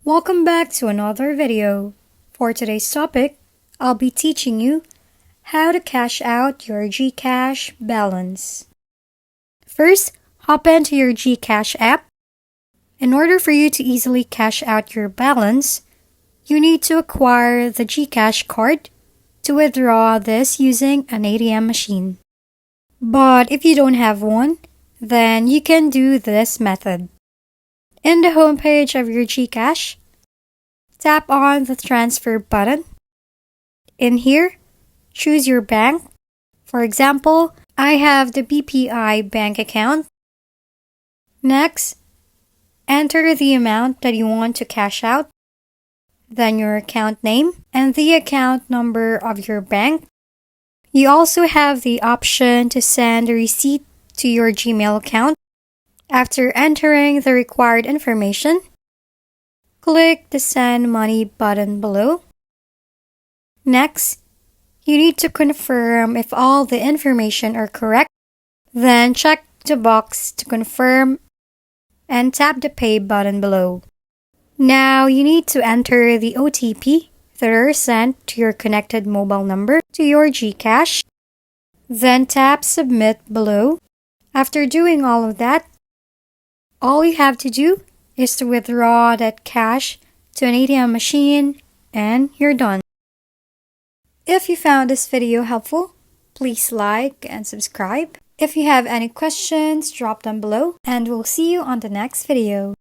Welcome back to another video. For today's topic, I'll be teaching you how to cash out your Gcash balance. First, hop into your Gcash app. In order for you to easily cash out your balance, you need to acquire the Gcash card to withdraw this using an ATM machine. But if you don't have one, then you can do this method. In the homepage of your Gcash, tap on the transfer button. In here, choose your bank. For example, I have the BPI bank account. Next, enter the amount that you want to cash out, then your account name and the account number of your bank. You also have the option to send a receipt to your Gmail account. After entering the required information, click the Send Money button below. Next, you need to confirm if all the information are correct. Then check the box to confirm and tap the Pay button below. Now you need to enter the OTP that are sent to your connected mobile number to your Gcash. Then tap Submit below. After doing all of that, all you have to do is to withdraw that cash to an ATM machine and you're done. If you found this video helpful, please like and subscribe. If you have any questions, drop them below and we'll see you on the next video.